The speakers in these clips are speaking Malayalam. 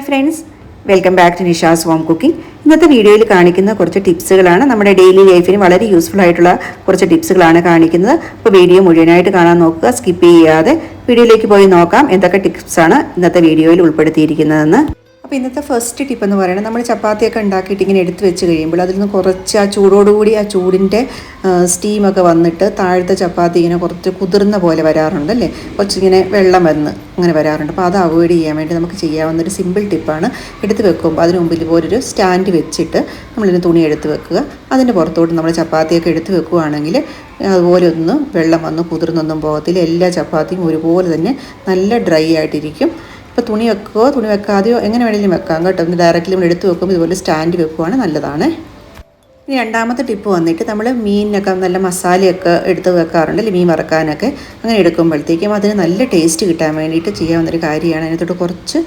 Friends, welcome back to Nisha's home cooking. ഇന്നത്തെ വീഡിയോയിൽ കാണിക്കുന്ന കുറച്ച് ടിപ്സുകളാണ്. നമ്മുടെ ഡെയിലി ലൈഫിന് വളരെ യൂസ്ഫുൾ ആയിട്ടുള്ള കുറച്ച് ടിപ്സുകളാണ് കാണിക്കുന്നത്. അപ്പോൾ വീഡിയോ മുഴുവനായിട്ട് കാണാൻ നോക്കുക, സ്കിപ്പ് ചെയ്യാതെ. വീഡിയോയിലേക്ക് പോയി നോക്കാം എന്തൊക്കെ ടിപ്സാണ് ഇന്നത്തെ വീഡിയോയിൽ ഉൾപ്പെടുത്തിയിരിക്കുന്നതെന്ന്. അപ്പോൾ ഇന്നത്തെ ഫസ്റ്റ് ടിപ്പ് എന്ന് പറയുന്നത്, നമ്മൾ ചപ്പാത്തിയൊക്കെ ഉണ്ടാക്കിയിട്ട് ഇങ്ങനെ എടുത്ത് വെച്ച് കഴിയുമ്പോൾ അതിൽ നിന്ന് കുറച്ച് ആ ചൂടോടുകൂടി ആ ചൂടിൻ്റെ സ്റ്റീമൊക്കെ വന്നിട്ട് താഴത്തെ ചപ്പാത്തി ഇങ്ങനെ കുറച്ച് കുതിർന്ന പോലെ വരാറുണ്ട് അല്ലേ, കുറച്ചിങ്ങനെ വെള്ളം വന്ന് അങ്ങനെ വരാറുണ്ട്. അപ്പോൾ അത് അവോയ്ഡ് ചെയ്യാൻ വേണ്ടി നമുക്ക് ചെയ്യാവുന്നൊരു സിമ്പിൾ ടിപ്പാണ്. എടുത്ത് വെക്കുമ്പോൾ അതിന് മുമ്പിൽ ഇതുപോലൊരു സ്റ്റാൻഡ് വെച്ചിട്ട് നമ്മളിതിന് തുണി എടുത്ത് വെക്കുക. അതിൻ്റെ പുറത്തോട്ട് നമ്മൾ ചപ്പാത്തിയൊക്കെ എടുത്ത് വെക്കുകയാണെങ്കിൽ അതുപോലെ ഒന്നും വെള്ളം വന്ന് കുതിർന്നൊന്നും പോകത്തില്ല. എല്ലാ ചപ്പാത്തിയും ഒരുപോലെ തന്നെ നല്ല ഡ്രൈ ആയിട്ടിരിക്കും. ഇപ്പോൾ തുണി വെക്കുകയോ തുണി വെക്കാതെയോ എങ്ങനെ വേണമെങ്കിലും വെക്കാം കേട്ടോ. ഡയറക്റ്റ്ലി നമ്മൾ എടുത്ത് വെക്കുമ്പോൾ ഇതുപോലെ സ്റ്റാൻഡ് വെക്കുവാണ് നല്ലതാണ്. ഇനി രണ്ടാമത്തെ ടിപ്പ് വന്നിട്ട്, നമ്മൾ മീനിനൊക്കെ നല്ല മസാലയൊക്കെ എടുത്ത് വെക്കാറുണ്ട് അല്ലേ, മീൻ വറക്കാനൊക്കെ. അങ്ങനെ എടുക്കുമ്പോഴത്തേക്കും അതിന് നല്ല ടേസ്റ്റ് കിട്ടാൻ വേണ്ടിയിട്ട് ചെയ്യാവുന്നൊരു കാര്യമാണ്. അതിനകത്തോട്ട് കുറച്ച്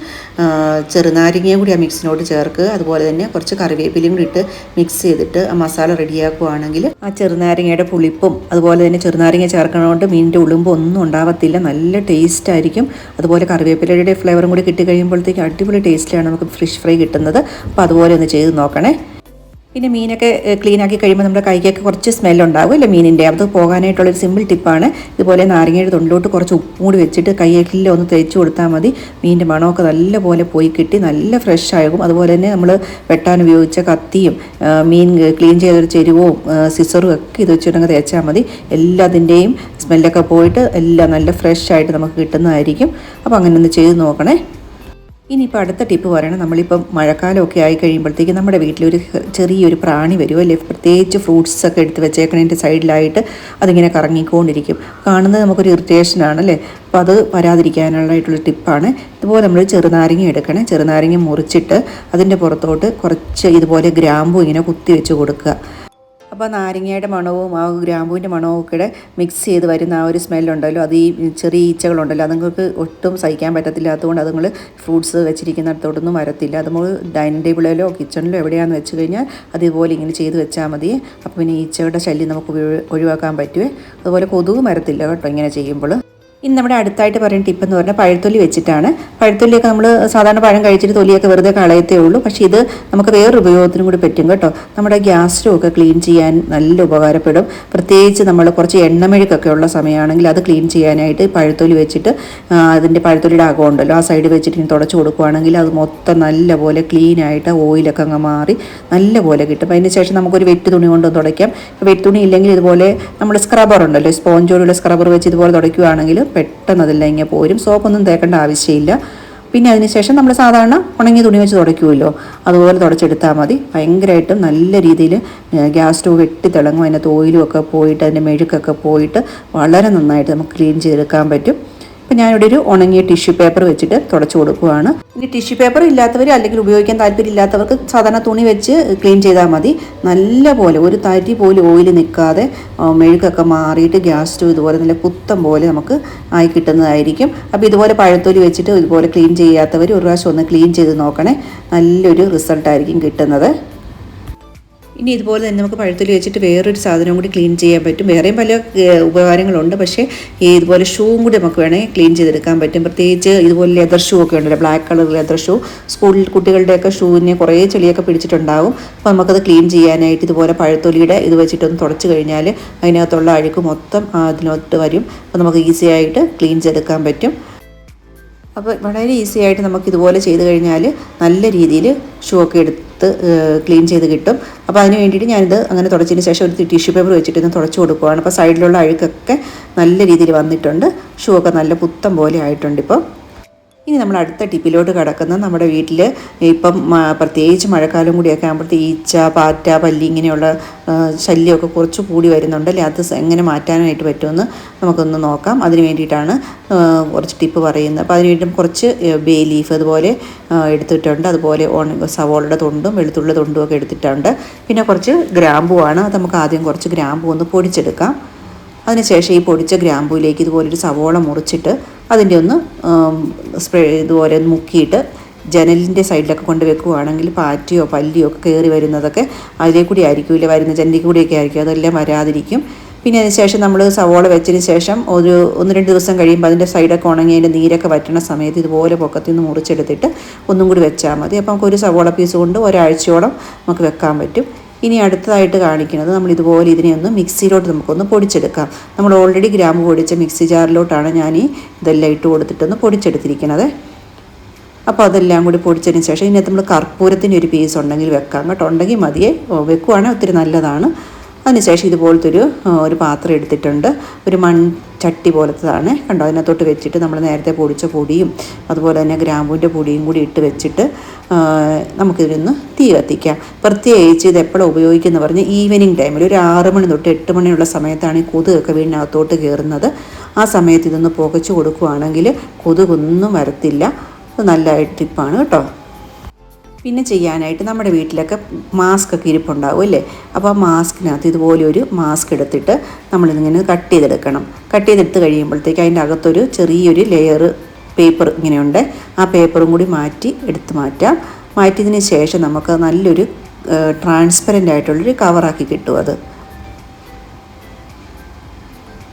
ചെറുനാരങ്ങയും കൂടി ആ മിക്സിനോട് ചേർക്കുക. അതുപോലെ തന്നെ കുറച്ച് കറിവേപ്പിലയും കൂടി ഇട്ട് മിക്സ് ചെയ്തിട്ട് ആ മസാല റെഡിയാക്കുകയാണെങ്കിൽ ആ ചെറുനാരങ്ങയുടെ പുളിപ്പും അതുപോലെ തന്നെ ചെറുനാരങ്ങ ചേർക്കണതുകൊണ്ട് മീനിൻ്റെ ഉളുമ്പ് ഒന്നും ഉണ്ടാവത്തില്ല, നല്ല ടേസ്റ്റ് ആയിരിക്കും. അതുപോലെ കറിവേപ്പിലയുടെ ഫ്ലേവറും കൂടി കിട്ടി കഴിയുമ്പോഴത്തേക്കും അടിപൊളി ടേസ്റ്റിലാണ് നമുക്ക് ഫിഷ് ഫ്രൈ കിട്ടുന്നത്. അപ്പോൾ അതുപോലെ ഒന്ന് ചെയ്ത് നോക്കണേ. പിന്നെ മീനൊക്കെ ക്ലീൻ ആക്കി കഴിയുമ്പോൾ നമ്മുടെ കൈക്കൊക്കെ കുറച്ച് സ്മെല്ലുണ്ടാവും അല്ലേ മീനിൻ്റെ, അത് പോകാനായിട്ടുള്ളൊരു സിമ്പിൾ ടിപ്പാണ്. ഇതുപോലെ നാരങ്ങയുടെ തൊണ്ടിലോട്ട് കുറച്ച് ഉപ്പും കൂടി വെച്ചിട്ട് കൈയെല്ലാം ഒന്ന് തേച്ച് കൊടുത്താൽ മതി. മീനിൻ്റെ മണമൊക്കെ നല്ലപോലെ പോയി കിട്ടി നല്ല ഫ്രഷ് ആകും. അതുപോലെ തന്നെ നമ്മൾ വെട്ടാൻ ഉപയോഗിച്ച കത്തിയും മീൻ ക്ലീൻ ചെയ്തൊരു ചെരുവവും സിസറും ഒക്കെ ഇത് വെച്ചിട്ടങ്ങ് തേച്ചാൽ മതി. എല്ലാത്തിൻ്റെയും സ്മെല്ലൊക്കെ പോയിട്ട് എല്ലാം നല്ല ഫ്രഷ് ആയിട്ട് നമുക്ക് കിട്ടുന്നതായിരിക്കും. അപ്പോൾ അങ്ങനെ ഒന്ന് ചെയ്ത് നോക്കണേ. ഇനിയിപ്പോൾ അടുത്ത ടിപ്പ് പറയണം, നമ്മളിപ്പം മഴക്കാലമൊക്കെ ആയി കഴിയുമ്പോഴത്തേക്കും നമ്മുടെ വീട്ടിലൊരു ചെറിയൊരു പ്രാണി വരും അല്ലേ, പ്രത്യേകിച്ച് ഫ്രൂട്ട്സൊക്കെ എടുത്ത് വെച്ചേക്കണതിൻ്റെ സൈഡിലായിട്ട് അതിങ്ങനെ കറങ്ങിക്കൊണ്ടിരിക്കും. കാണുന്നത് നമുക്കൊരു ഇറിറ്റേഷനാണ് അല്ലേ. അപ്പോൾ അത് വരാതിരിക്കാനുള്ളതായിട്ടുള്ള ടിപ്പാണ്. ഇതുപോലെ നമ്മൾ ചെറുനാരങ്ങ എടുക്കണേ. ചെറുനാരങ്ങ മുറിച്ചിട്ട് അതിൻ്റെ പുറത്തോട്ട് കുറച്ച് ഇതുപോലെ ഗ്രാമ്പൂ ഇങ്ങനെ കുത്തി വെച്ച് കൊടുക്കുക. അപ്പോൾ നാരങ്ങയുടെ മണവും ആ ഗ്രാമ്പൂവിൻ്റെ മണവും ഒക്കെ മിക്സ് ചെയ്ത് വരുന്ന ആ ഒരു സ്മെല്ലുണ്ടല്ലോ, അത് ഈ ചെറിയ ഈച്ചകളുണ്ടല്ലോ അത് നിങ്ങൾക്ക് ഒട്ടും സഹിക്കാൻ പറ്റത്തില്ലാത്തതുകൊണ്ട് അത് നിങ്ങൾ ഫ്രൂട്ട്സ് വെച്ചിരിക്കുന്നിടത്തോട്ടൊന്നും വരത്തില്ല. അത് നമ്മൾ ഡൈനിങ് ടേബിളിലോ കിച്ചണിലോ എവിടെയാണെന്ന് വെച്ച് കഴിഞ്ഞാൽ അതുപോലെ ഇങ്ങനെ ചെയ്ത് വെച്ചാൽ മതി. അപ്പോൾ പിന്നെ ഈച്ചയുടെ ശല്യം നമുക്ക് ഒഴിവാക്കാൻ പറ്റുമേ. അതുപോലെ കൊതുകും വരത്തില്ല കേട്ടോ ഇങ്ങനെ ചെയ്യുമ്പോൾ. ഇനി നമ്മുടെ അടുത്തായിട്ട് പറയുന്ന ടിപ്പ് എന്ന് പറഞ്ഞാൽ പഴത്തൊലി വെച്ചിട്ടാണ്. പഴത്തൊലിയൊക്കെ നമ്മൾ സാധാരണ പഴം കഴിച്ചിട്ട് തൊലിയൊക്കെ വെറുതെ കളയത്തേ ഉള്ളൂ, പക്ഷേ ഇത് നമുക്ക് വേറൊരു ഉപയോഗത്തിനും കൂടി പറ്റും കേട്ടോ. നമ്മുടെ ഗ്യാസ് സ്റ്റവ് ഒക്കെ ക്ലീൻ ചെയ്യാൻ നല്ല ഉപകാരപ്പെടും. പ്രത്യേകിച്ച് നമ്മൾ കുറച്ച് എണ്ണമെഴുക്കൊക്കെ ഉള്ള സമയമാണെങ്കിൽ അത് ക്ലീൻ ചെയ്യാനായിട്ട് പഴത്തൊലി വെച്ചിട്ട് അതിൻ്റെ പഴത്തൊലിയുടെ അകം ഉണ്ടല്ലോ ആ സൈഡ് വെച്ചിട്ട് ഇനി തുടച്ച് കൊടുക്കുകയാണെങ്കിൽ അത് മൊത്തം നല്ലപോലെ ക്ലീനായിട്ട് ഓയിലൊക്കെ അങ്ങ് മാറി നല്ലപോലെ കിട്ടും. അതിന് ശേഷം നമുക്കൊരു വെറ്റ് തുണി കൊണ്ട് തുടയ്ക്കാം. വെറ്റ് തുണി ഇല്ലെങ്കിൽ ഇതുപോലെ നമ്മൾ സ്ക്രബ്ബർ ഉണ്ടല്ലോ, സ്പോഞ്ചോടുള്ള സ്ക്രബ്ബർ വെച്ച് ഇതുപോലെ തുടയ്ക്കുകയാണെങ്കിൽ പെട്ടെന്ന് അതെല്ലാം ഇങ്ങനെ പോരും. സോപ്പൊന്നും തേക്കേണ്ട ആവശ്യമില്ല. പിന്നെ അതിനുശേഷം നമ്മൾ സാധാരണ ഉണങ്ങിയ തുണി വെച്ച് തുടയ്ക്കുമല്ലോ, അതുപോലെ തുടച്ചെടുത്താൽ മതി. ഭയങ്കരമായിട്ടും നല്ല രീതിയിൽ ഗ്യാസ് സ്റ്റവ് വെട്ടി തിളങ്ങും. അതിനകത്ത് ഓയിലും ഒക്കെ പോയിട്ട് അതിൻ്റെ മെഴുക്കൊക്കെ പോയിട്ട് വളരെ നന്നായിട്ട് നമുക്ക് ക്ലീൻ ചെയ്തെടുക്കാൻ പറ്റും. അപ്പോൾ ഞാനിവിടെ ഒരു ഉണങ്ങിയ ടിഷ്യൂ പേപ്പർ വെച്ചിട്ട് തുടച്ചു കൊടുക്കുകയാണ്. ഇനി ടിഷ്യൂ പേപ്പർ ഇല്ലാത്തവർ അല്ലെങ്കിൽ ഉപയോഗിക്കാൻ താല്പര്യമില്ലാത്തവർക്ക് സാധാരണ തുണി വെച്ച് ക്ലീൻ ചെയ്താൽ മതി. നല്ലപോലെ ഒരു തരി പോലും ഓയിൽ നിൽക്കാതെ മെഴുക്കൊക്കെ മാറിയിട്ട് ഗ്യാസ് സ്റ്റവ് ഇതുപോലെ നല്ല പുത്തം പോലെ നമുക്ക് ആയി കിട്ടുന്നതായിരിക്കും. അപ്പോൾ ഇതുപോലെ പഴത്തൊലി വെച്ചിട്ട് ഇതുപോലെ ക്ലീൻ ചെയ്യാത്തവർ ഒരു പ്രാവശ്യം ഒന്ന് ക്ലീൻ ചെയ്ത് നോക്കണേ, നല്ലൊരു റിസൾട്ടായിരിക്കും കിട്ടുന്നത്. ഇനി ഇതുപോലെ തന്നെ നമുക്ക് പഴത്തൊലി വെച്ചിട്ട് വേറൊരു സാധനവും കൂടി ക്ലീൻ ചെയ്യാൻ പറ്റും. വേറെയും പല ഉപകാരങ്ങളുണ്ട്, പക്ഷേ ഇതുപോലെ ഷൂവും കൂടി നമുക്ക് വേണമെങ്കിൽ ക്ലീൻ ചെയ്തെടുക്കാൻ പറ്റും. പ്രത്യേകിച്ച് ഇതുപോലെ ലെതർ ഷൂ ഒക്കെ ഉണ്ടല്ലോ, ബ്ലാക്ക് കളർ ലെതർ ഷൂ. സ്കൂളിൽ കുട്ടികളുടെയൊക്കെ ഷൂവിന് കുറേ ചെളിയൊക്കെ പിടിച്ചിട്ടുണ്ടാകും. അപ്പോൾ നമുക്കത് ക്ലീൻ ചെയ്യാനായിട്ട് ഇതുപോലെ പഴത്തൊലിയുടെ ഇത് വെച്ചിട്ടൊന്ന് തുടച്ച് കഴിഞ്ഞാൽ അതിനകത്തുള്ള അഴുക്ക് മൊത്തം അതിനകത്ത് വരും. അപ്പോൾ നമുക്ക് ഈസി ആയിട്ട് ക്ലീൻ ചെയ്തെടുക്കാൻ പറ്റും. അപ്പോൾ വളരെ ഈസി ആയിട്ട് നമുക്ക് ഇതുപോലെ ചെയ്ത് കഴിഞ്ഞാൽ നല്ല രീതിയിൽ ഷൂ ഒക്കെ എടുത്ത് ക്ലീൻ ചെയ്ത് കിട്ടും. അപ്പോൾ അതിന് വേണ്ടിയിട്ട് ഞാനിത് അങ്ങനെ തുടച്ചതിന് ശേഷം ഒരു ടിഷ്യൂ പേപ്പർ വെച്ചിട്ട് ഇന്ന് തുടച്ച് കൊടുക്കുകയാണ്. അപ്പോൾ സൈഡിലുള്ള അഴുക്കൊക്കെ നല്ല രീതിയിൽ വന്നിട്ടുണ്ട്. ഷൂ ഒക്കെ നല്ല പുത്തം പോലെ ആയിട്ടുണ്ട് ഇപ്പോൾ. ഇനി നമ്മൾ അടുത്ത ടിപ്പിലോട്ട് കിടക്കുന്നത്, നമ്മുടെ വീട്ടിൽ ഇപ്പം പ്രത്യേകിച്ച് മഴക്കാലം കൂടിയൊക്കെ ആകുമ്പോഴത്തേക്ക് ഈച്ച, പാറ്റ, പല്ലി ഇങ്ങനെയുള്ള ശല്യമൊക്കെ കുറച്ച് കൂടി വരുന്നുണ്ട് അല്ലേ. അത് എങ്ങനെ മാറ്റാനായിട്ട് പറ്റുമെന്ന് നമുക്കൊന്ന് നോക്കാം. അതിന് വേണ്ടിയിട്ടാണ് കുറച്ച് ടിപ്പ് പറയുന്നത്. അപ്പോൾ അതിന് വേണ്ടി കുറച്ച് ബേ ലീഫ് അതുപോലെ എടുത്തിട്ടുണ്ട്. അതുപോലെ സവോളയുടെ തൊണ്ടും വെളുത്തുള്ളിയുടെ തൊണ്ടും ഒക്കെ എടുത്തിട്ടുണ്ട്. പിന്നെ കുറച്ച് ഗ്രാമ്പുവാണ്. അത് നമുക്ക് ആദ്യം കുറച്ച് ഗ്രാമ്പു ഒന്ന് പൊടിച്ചെടുക്കാം. അതിനുശേഷം ഈ പൊടിച്ച ഗ്രാമ്പൂയിലേക്ക് ഇതുപോലൊരു സവോള മുറിച്ചിട്ട് അതിൻ്റെ ഒന്ന് സ്പ്രേ ഇതുപോലെ മുക്കിയിട്ട് ജനലിൻ്റെ സൈഡിലൊക്കെ കൊണ്ട് വെക്കുകയാണെങ്കിൽ പാറ്റയോ പല്ലിയോ ഒക്കെ കയറി വരുന്നതൊക്കെ അതിലേ കൂടി ആയിരിക്കും, ഇല്ല വരുന്ന ജനലിൽ കൂടിയൊക്കെ ആയിരിക്കും, അതെല്ലാം വരാതിരിക്കും. പിന്നെ അതിനുശേഷം നമ്മൾ സവോള വെച്ചതിന് ശേഷം ഒരു 1-2 ദിവസം കഴിയുമ്പോൾ അതിൻ്റെ സൈഡൊക്കെ ഉണങ്ങി അതിൻ്റെ നീരൊക്കെ വറ്റുന്ന സമയത്ത് ഇതുപോലെ പൊക്കത്തിൽ നിന്ന് മുറിച്ചെടുത്തിട്ട് ഒന്നും കൂടി വെച്ചാൽ മതി. അപ്പോൾ നമുക്ക് ഒരു സവോള പീസ് കൊണ്ട് ഒരാഴ്ചയോളം നമുക്ക് വെക്കാൻ പറ്റും. ഇനി അടുത്തതായിട്ട് കാണിക്കുന്നത് നമ്മൾ ഇതുപോലെ ഇതിനെ ഒന്ന് മിക്സിയിലോട്ട് നമുക്കൊന്ന് പൊടിച്ചെടുക്കാം. നമ്മൾ ഓൾറെഡി ഗ്രാമ്പു പൊടിച്ച മിക്സി ജാറിലോട്ടാണ് ഞാൻ ഇതെല്ലാം ഇട്ട് കൊടുത്തിട്ടൊന്ന് പൊടിച്ചെടുത്തിരിക്കുന്നത്. അപ്പോൾ അതെല്ലാം കൂടി പൊടിച്ചതിന് ശേഷം ഇതിനകത്ത് നമ്മൾ കർപ്പൂരത്തിൻ്റെ ഒരു പീസ് ഉണ്ടെങ്കിൽ വെക്കാം കേട്ടോ. ഉണ്ടെങ്കിൽ മതിയേ, വെക്കുവാണെങ്കിൽ ഒത്തിരി നല്ലതാണ്. അതിനുശേഷം ഇതുപോലത്തെ ഒരു പാത്രം എടുത്തിട്ടുണ്ട്. ഒരു മൺചട്ടി പോലത്തതാണ് കണ്ടോ. അതിനകത്തോട്ട് വെച്ചിട്ട് നമ്മൾ നേരത്തെ പൊടിച്ച പൊടിയും അതുപോലെ തന്നെ ഗ്രാമ്പൂവിൻ്റെ പൊടിയും കൂടി ഇട്ട് വെച്ചിട്ട് നമുക്കിതിനൊന്ന് തീ കത്തിക്കാം. പ്രത്യേകിച്ച് ഇത് എപ്പോഴും ഉപയോഗിക്കുന്നത് പറഞ്ഞാൽ ഈവനിങ് ടൈമിൽ ഒരു 6 മണി തൊട്ട് 8 മണിയുള്ള സമയത്താണ് ഈ കൊതുകൊക്കെ വീടിനകത്തോട്ട് കയറുന്നത്. ആ സമയത്ത് ഇതൊന്ന് പുകച്ചു കൊടുക്കുകയാണെങ്കിൽ കൊതുകൊന്നും വരത്തില്ല. നല്ല ടിപ്പാണ് കേട്ടോ. പിന്നെ ചെയ്യാനായിട്ട് നമ്മുടെ വീട്ടിലൊക്കെ മാസ്ക് ഒക്കെ ഇരിപ്പുണ്ടാവും അല്ലേ. അപ്പോൾ ആ മാസ്കിനകത്ത് ഇതുപോലെ ഒരു മാസ്ക് എടുത്തിട്ട് നമ്മളിതിങ്ങനെ കട്ട് ചെയ്തെടുക്കണം. കട്ട് ചെയ്തെടുത്ത് കഴിയുമ്പോഴത്തേക്ക് അതിൻ്റെ അകത്തൊരു ചെറിയൊരു ലെയർ പേപ്പർ ഇങ്ങനെയുണ്ട്. ആ പേപ്പറും കൂടി എടുത്ത് മാറ്റാം. മാറ്റിയതിന് ശേഷം നമുക്ക് നല്ലൊരു ട്രാൻസ്പെറൻ്റ് ആയിട്ടുള്ളൊരു കവറാക്കി കിട്ടും അത്.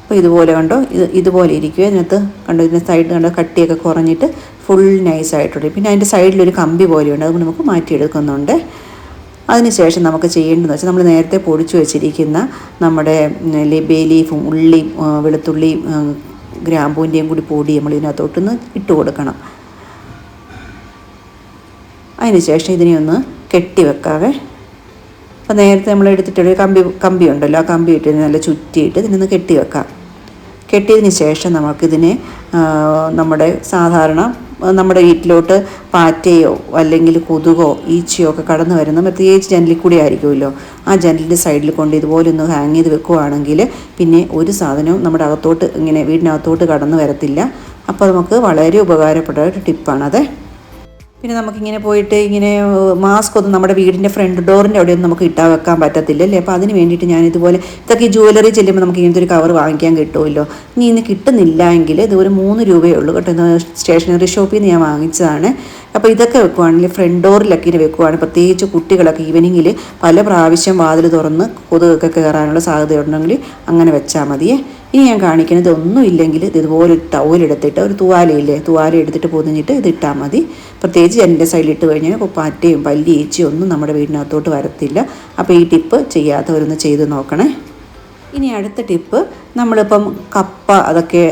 അപ്പോൾ ഇതുപോലെ കണ്ടോ, ഇതുപോലെ ഇരിക്കുക. ഇതിനകത്ത് കണ്ടോ, ഇതിൻ്റെ സൈഡ് കണ്ടോ കട്ടിയൊക്കെ കുറഞ്ഞിട്ട് ഫുൾ നൈസായിട്ടുണ്ട്. പിന്നെ അതിൻ്റെ സൈഡിലൊരു കമ്പി പോലെയുണ്ട്, അതുകൊണ്ട് നമുക്ക് മാറ്റിയെടുക്കുന്നുണ്ട്. അതിനുശേഷം നമുക്ക് ചെയ്യേണ്ടതെന്ന് വെച്ചാൽ നമ്മൾ നേരത്തെ പൊടിച്ചു വെച്ചിരിക്കുന്ന നമ്മുടെ ബേ ലീഫും ഉള്ളിയും വെളുത്തുള്ളിയും ഗ്രാമ്പൂവിൻ്റെയും കൂടി പൊടി നമ്മൾ ഇതിനകത്തോട്ടൊന്ന് ഇട്ട് കൊടുക്കണം. അതിനുശേഷം ഇതിനെ ഒന്ന് കെട്ടി വെക്കാവേ. അപ്പോൾ നേരത്തെ നമ്മൾ എടുത്തിട്ടൊരു കമ്പി ഉണ്ടല്ലോ, ആ കമ്പി ഇട്ട് നല്ല ചുറ്റിയിട്ട് ഇതിനൊന്ന് കെട്ടി വെക്കാം. കെട്ടിയതിന് ശേഷം നമുക്കിതിനെ നമ്മുടെ സാധാരണ നമ്മുടെ വീട്ടിലോട്ട് പാറ്റയോ അല്ലെങ്കിൽ കൊതുകോ ഈച്ചയോ ഒക്കെ കടന്നു വരുന്ന പ്രത്യേകിച്ച് ജനലിൽ കൂടി ആയിരിക്കുമല്ലോ, ആ ജനലിൻ്റെ സൈഡിൽ കൊണ്ട് ഇതുപോലെ ഒന്ന് ഹാങ് ചെയ്ത് വെക്കുകയാണെങ്കിൽ പിന്നെ ഒരു സാധനവും നമ്മുടെ അകത്തോട്ട് ഇങ്ങനെ വീടിനകത്തോട്ട് കടന്നു വരത്തില്ല. അപ്പോൾ നമുക്ക് വളരെ ഉപകാരപ്പെട്ട ഒരു ടിപ്പാണത്. പിന്നെ നമുക്കിങ്ങനെ പോയിട്ട് ഇങ്ങനെ മാസ്ക് ഒന്നും നമ്മുടെ വീടിൻ്റെ ഫ്രണ്ട് ഡോറിൻ്റെ അവിടെയൊന്നും നമുക്ക് ഇട്ടാൽ വെക്കാൻ പറ്റത്തില്ല അല്ലേ. അപ്പോൾ അതിന് വേണ്ടിയിട്ട് ഞാൻ ഇതുപോലെ ഇതൊക്കെ ജ്വല്ലറി ചെല്ലുമ്പോൾ നമുക്ക് ഇങ്ങനത്തെ ഒരു കവർ വാങ്ങിക്കാൻ കിട്ടുമല്ലോ. ഇനി ഇന്ന് കിട്ടുന്നില്ല എങ്കിൽ ഇത് ഒരു 3 രൂപയേ ഉള്ളൂ കേട്ടോ. സ്റ്റേഷനറി ഷോപ്പിൽ നിന്ന് ഞാൻ വാങ്ങിച്ചതാണ്. അപ്പോൾ ഇതൊക്കെ വെക്കുവാണെങ്കിൽ ഫ്രണ്ട് ഡോറിലൊക്കെ ഇങ്ങനെ വെക്കുവാണെങ്കിൽ പ്രത്യേകിച്ച് കുട്ടികളൊക്കെ ഈവനിങ്ങിൽ പല പ്രാവശ്യം വാതിൽ തുറന്ന് കൊതുകൊക്കെ കയറാനുള്ള സാധ്യത ഉണ്ടെങ്കിൽ അങ്ങനെ വെച്ചാൽ മതിയേ. ഇനി ഞാൻ കാണിക്കുന്നത് ഒന്നും ഇല്ലെങ്കിൽ ഇതുപോലെ ഒരു ടവലെടുത്തിട്ട് ഒരു തുവാല എടുത്തിട്ട് പൊതിഞ്ഞിട്ട് ഇതിട്ടാൽ മതി. പ്രത്യേകിച്ച് എൻ്റെ സൈഡിൽ ഇട്ട് കഴിഞ്ഞാൽ പാറ്റയും പല്ലി ഈച്ചയും ഒന്നും നമ്മുടെ വീടിനകത്തോട്ട് വരത്തില്ല. അപ്പോൾ ഈ ടിപ്പ് ചെയ്യാത്തവരൊന്ന് ചെയ്ത് നോക്കണേ. ഇനി അടുത്ത ടിപ്പ്, നമ്മളിപ്പം കപ്പ അതൊക്കെ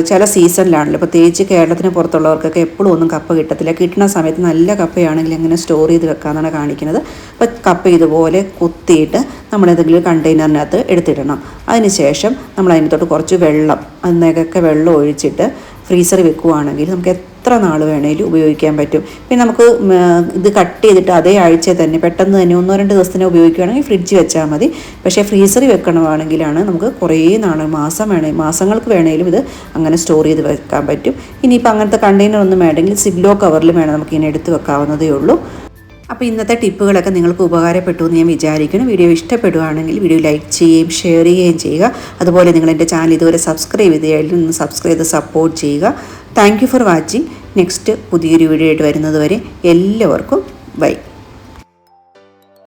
ചില സീസണിലാണല്ലോ, പ്രത്യേകിച്ച് കേരളത്തിന് പുറത്തുള്ളവർക്കൊക്കെ എപ്പോഴും ഒന്നും കപ്പ കിട്ടത്തില്ല. കിട്ടുന്ന സമയത്ത് നല്ല കപ്പയാണെങ്കിൽ എങ്ങനെ സ്റ്റോർ ചെയ്ത് വെക്കാമെന്നാണ് കാണിക്കുന്നത്. അപ്പോൾ കപ്പ ഇതുപോലെ കുത്തിയിട്ട് നമ്മളേതെങ്കിലും കണ്ടെയ്നറിനകത്ത് എടുത്തിടണം. അതിനുശേഷം നമ്മൾ അതിനകത്തോട്ട് കുറച്ച് വെള്ളം, അതിനൊക്കെ വെള്ളം ഒഴിച്ചിട്ട് ഫ്രീസറിൽ വെക്കുകയാണെങ്കിൽ നമുക്ക് എത്ര നാൾ വേണേലും ഉപയോഗിക്കാൻ പറ്റും. പിന്നെ നമുക്ക് ഇത് കട്ട് ചെയ്തിട്ട് അതേ ആഴ്ച തന്നെ പെട്ടെന്ന് തന്നെ 1-2 ദിവസത്തിന് ഉപയോഗിക്കുകയാണെങ്കിൽ ഫ്രിഡ്ജിൽ വെച്ചാൽ മതി. പക്ഷേ ഫ്രീസറിൽ വെക്കണമെങ്കിലാണ് നമുക്ക് കുറേ നാൾ മാസങ്ങൾക്ക് വേണേലും ഇത് അങ്ങനെ സ്റ്റോർ ചെയ്ത് വെക്കാൻ പറ്റും. ഇനിയിപ്പോൾ അങ്ങനത്തെ കണ്ടെയ്നർ ഒന്നും വേണമെങ്കിൽ സിബ്ലോ കവറിൽ വേണം നമുക്കിങ്ങനെ എടുത്ത് വെക്കാവുന്നതേ ഉള്ളൂ. അപ്പോൾ ഇന്നത്തെ ടിപ്പുകളൊക്കെ നിങ്ങൾക്ക് ഉപകാരപ്പെട്ടു എന്ന് ഞാൻ വിചാരിക്കുന്നു. വീഡിയോ ഇഷ്ടപ്പെടുകയാണെങ്കിൽ വീഡിയോ ലൈക്ക് ചെയ്യുകയും ഷെയർ ചെയ്യുകയും ചെയ്യുക. അതുപോലെ നിങ്ങൾ എൻ്റെ ചാനൽ ഇതുവരെ സബ്സ്ക്രൈബ് ചെയ്താലും ഒന്ന് സബ്സ്ക്രൈബ് ചെയ്ത് സപ്പോർട്ട് ചെയ്യുക. Thank you for watching. Next പുതിയൊരു വീഡിയോ ആയിട്ട് വരുന്നത് വരെ എല്ലാവർക്കും ബൈ.